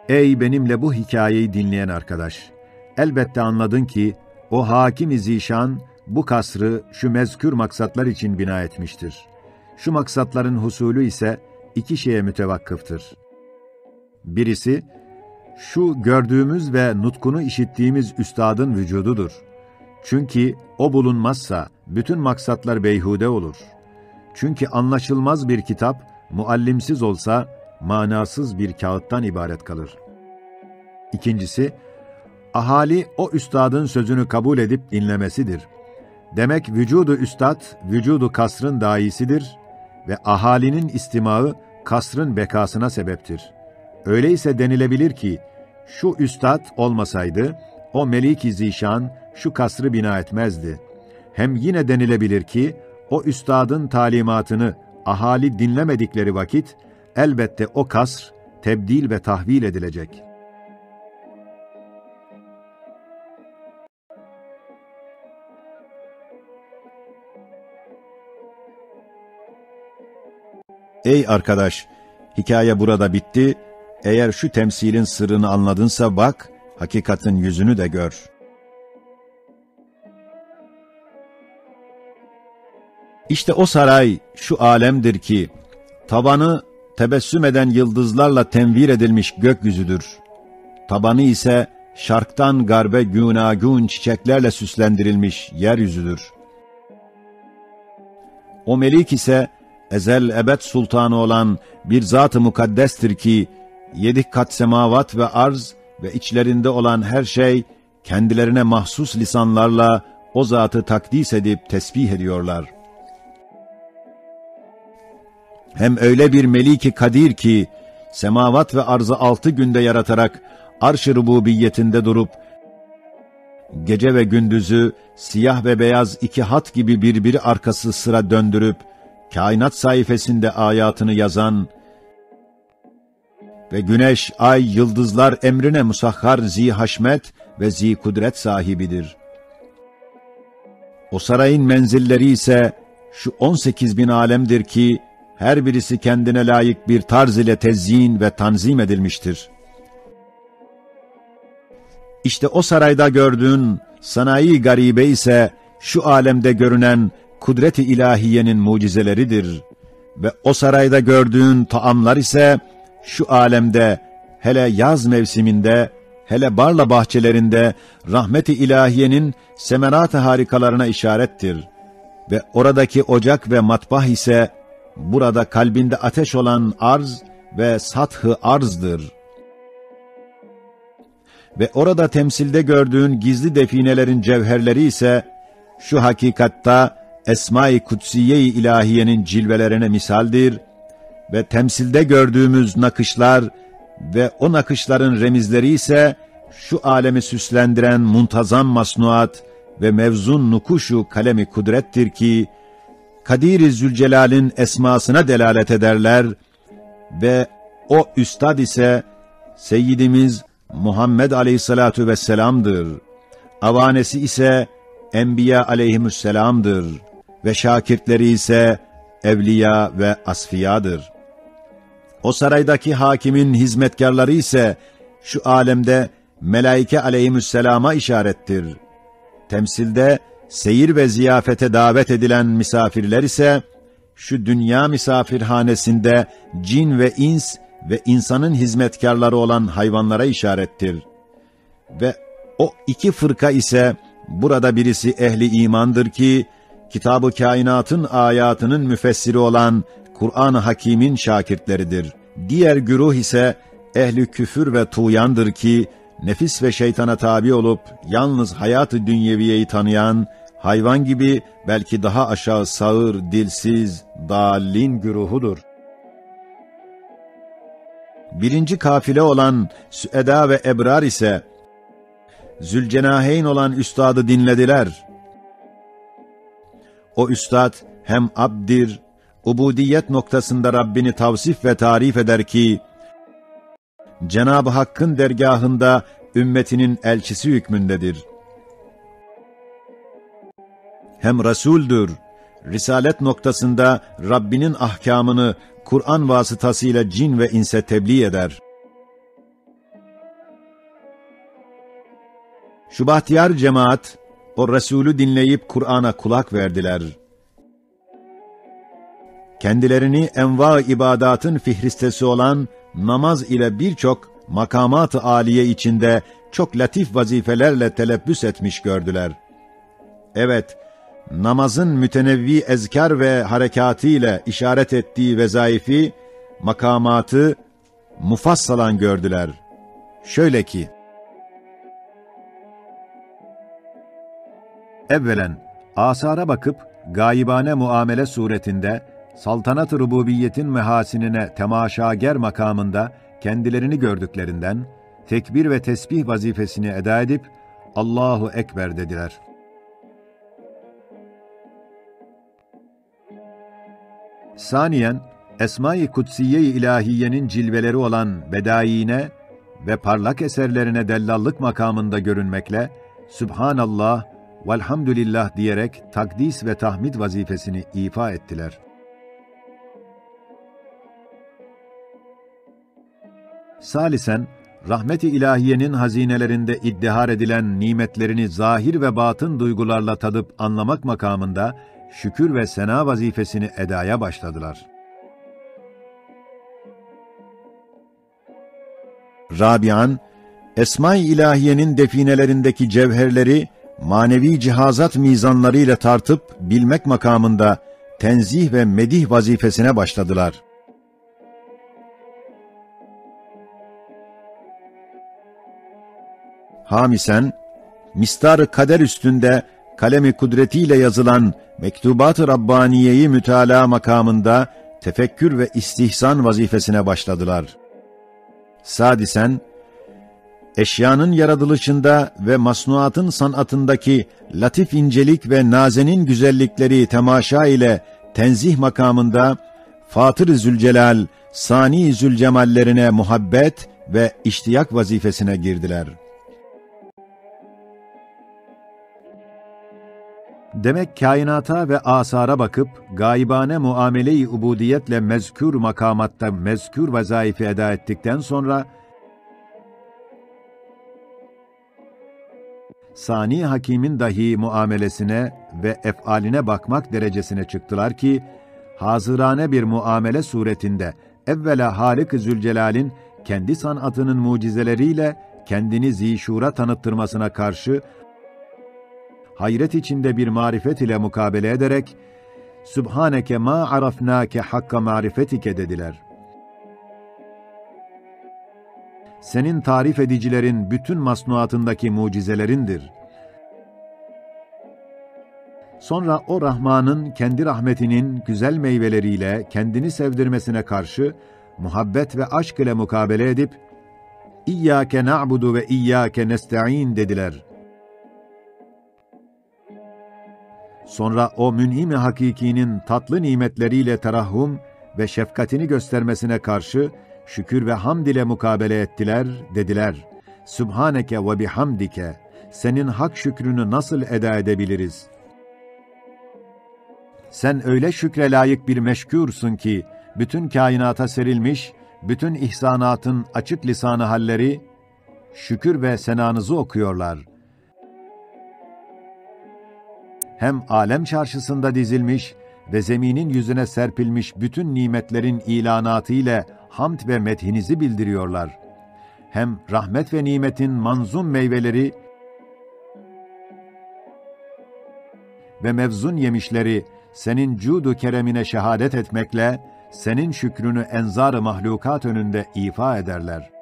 Ey benimle bu hikayeyi dinleyen arkadaş! Elbette anladın ki, o Hakim-i Zişan, bu kasrı şu mezkür maksatlar için bina etmiştir. Şu maksatların husulü ise iki şeye mütevakkıftır. Birisi, şu gördüğümüz ve nutkunu işittiğimiz üstadın vücududur. Çünkü o bulunmazsa bütün maksatlar beyhude olur. Çünkü anlaşılmaz bir kitap, muallimsiz olsa, manasız bir kağıttan ibaret kalır. İkincisi, ahali o üstadın sözünü kabul edip dinlemesidir. Demek vücudu üstad, vücudu kasrın daisidir ve ahalinin istimağı kasrın bekasına sebeptir. Öyleyse denilebilir ki, şu üstad olmasaydı, o Melik-i Zişan şu kasrı bina etmezdi. Hem yine denilebilir ki, o üstadın talimatını ahali dinlemedikleri vakit, elbette o kasr tebdil ve tahvil edilecek. Ey arkadaş! Hikaye burada bitti. Eğer şu temsilin sırrını anladınsa bak, hakikatin yüzünü de gör. İşte o saray şu alemdir ki, tabanı tebessüm eden yıldızlarla tenvir edilmiş gökyüzüdür. Tabanı ise şarktan garbe günagün çiçeklerle süslendirilmiş yeryüzüdür. O melik ise ezel ebed sultanı olan bir zat-ı mukaddestir ki, 7 kat semavat ve arz ve içlerinde olan her şey, kendilerine mahsus lisanlarla o zatı takdis edip tesbih ediyorlar. Hem öyle bir meliki kadir ki, semavat ve arzı 6 günde yaratarak, arş-ı rububiyetinde durup, gece ve gündüzü siyah ve beyaz 2 hat gibi birbiri arkası sıra döndürüp, kainat sayfasında ayatını yazan ve güneş, ay, yıldızlar emrine musahhar zi-haşmet ve zi-kudret sahibidir. O sarayın menzilleri ise şu 18.000 alemdir ki, her birisi kendine layık bir tarz ile tezyin ve tanzim edilmiştir. İşte o sarayda gördüğün sanayi garibe ise, şu alemde görünen kudret-i ilahiyenin mucizeleridir. Ve o sarayda gördüğün taamlar ise, şu alemde, hele yaz mevsiminde, hele barla bahçelerinde, rahmet-i ilahiyenin semerat-ı harikalarına işarettir. Ve oradaki ocak ve matbah ise, burada kalbinde ateş olan arz ve sath-ı arzdır. Ve orada temsilde gördüğün gizli definelerin cevherleri ise, şu hakikatta Esma-i Kutsiye-i İlahiye'nin cilvelerine misaldir ve temsilde gördüğümüz nakışlar ve o nakışların remizleri ise, şu alemi süslendiren muntazam masnuat ve mevzun nukuşu kalemi kudrettir ki, Kadir-i Zülcelal'in esmasına delalet ederler ve o üstad ise Seyyidimiz Muhammed Aleyhisselatu Vesselam'dır. Avanesi ise Enbiya Aleyhisselam'dır ve şakirtleri ise evliya ve asfiyadır. O saraydaki hakimin hizmetkarları ise şu alemde melaike Aleyhisselam'a işarettir. Temsilde seyir ve ziyafete davet edilen misafirler ise, şu dünya misafirhanesinde cin ve ins ve insanın hizmetkarları olan hayvanlara işarettir. Ve o 2 fırka ise, burada birisi ehli imandır ki, Kitab-ı Kainat'ın ayatının müfessiri olan Kur'an-ı Hakîm'in şakirtleridir. Diğer güruh ise ehli küfür ve tuğyandır ki, nefis ve şeytana tabi olup, yalnız hayat-ı dünyeviyeyi tanıyan, hayvan gibi belki daha aşağı sağır, dilsiz, dâllin güruhudur. Birinci kafile olan Süeda ve Ebrar ise, Zülcenaheyn olan üstadı dinlediler. O üstad hem abdir, ubudiyet noktasında Rabbini tavsif ve tarif eder ki, Cenab-ı Hakk'ın dergahında ümmetinin elçisi hükmündedir. Hem Resul'dür, risalet noktasında Rabbinin ahkamını Kur'an vasıtasıyla cin ve inse tebliğ eder. Şu bahtiyar cemaat, o Resulü dinleyip Kur'an'a kulak verdiler. Kendilerini enva ibadatın fihristesi olan namaz ile birçok makamat-ı âliye içinde çok latif vazifelerle telebbüs etmiş gördüler. Evet, namazın mütenevvi ezkar ve harekatı ile işaret ettiği vezaifi, makamatı mufassalan gördüler. Şöyle ki, evvelen asara bakıp gayibane muamele suretinde saltanat-ı rububiyetin mehasinine temaşager makamında kendilerini gördüklerinden tekbir ve tesbih vazifesini eda edip Allahu Ekber dediler. Saniyen, Esma-i Kutsiye-i İlahiye'nin cilveleri olan bedaiine ve parlak eserlerine dellallık makamında görünmekle Sübhanallah velhamdülillah diyerek takdis ve tahmid vazifesini ifa ettiler. Salisen, rahmet-i ilahiyenin hazinelerinde iddihar edilen nimetlerini zahir ve batın duygularla tadıp anlamak makamında şükür ve sena vazifesini edaya başladılar. Rabian, Esma-i İlahiye'nin definelerindeki cevherleri manevi cihazat mizanlarıyla tartıp bilmek makamında tenzih ve medih vazifesine başladılar. Hamisen, mistar-ı kader üstünde kalemi kudretiyle yazılan Mektubat-ı Rabbaniye'yi mütalaa makamında tefekkür ve istihsan vazifesine başladılar. Sadisen, eşyanın yaratılışında ve masnuatın sanatındaki latif incelik ve nazenin güzellikleri temaşa ile tenzih makamında Fatır-ı Zülcelal, Sani-i Zülcemallerine muhabbet ve iştiyak vazifesine girdiler. Demek kainata ve asara bakıp gaibane muamele-i ubudiyetle mezkür makamatta mezkür vazaifi eda ettikten sonra Sani Hakim'in dahi muamelesine ve ef'aline bakmak derecesine çıktılar ki hazırane bir muamele suretinde evvela Halik-i Zülcelal'in kendi sanatının mucizeleriyle kendini zişura tanıttırmasına karşı hayret içinde bir marifet ile mukabele ederek Sübhaneke ma arafnake hakka marifetike dediler. Senin tarif edicilerin bütün masnuatındaki mucizelerindir. Sonra o Rahman'ın kendi rahmetinin güzel meyveleriyle kendini sevdirmesine karşı muhabbet ve aşk ile mukabele edip İyyâke na'budu ve iyyâke nesta'in dediler. Sonra o mün'im-i hakikinin tatlı nimetleriyle terahhum ve şefkatini göstermesine karşı şükür ve hamd ile mukabele ettiler, dediler. Sübhaneke ve bihamdike, senin hak şükrünü nasıl eda edebiliriz? Sen öyle şükre layık bir meşkûrsun ki, bütün kainata serilmiş, bütün ihsanatın açık lisanı halleri, şükür ve senanızı okuyorlar. Hem alem çarşısında dizilmiş ve zeminin yüzüne serpilmiş bütün nimetlerin ilanatı ile hamd ve methinizi bildiriyorlar. Hem rahmet ve nimetin manzum meyveleri ve mevzun yemişleri senin cûd-u keremine şehadet etmekle senin şükrünü enzar-ı mahlukat önünde ifa ederler.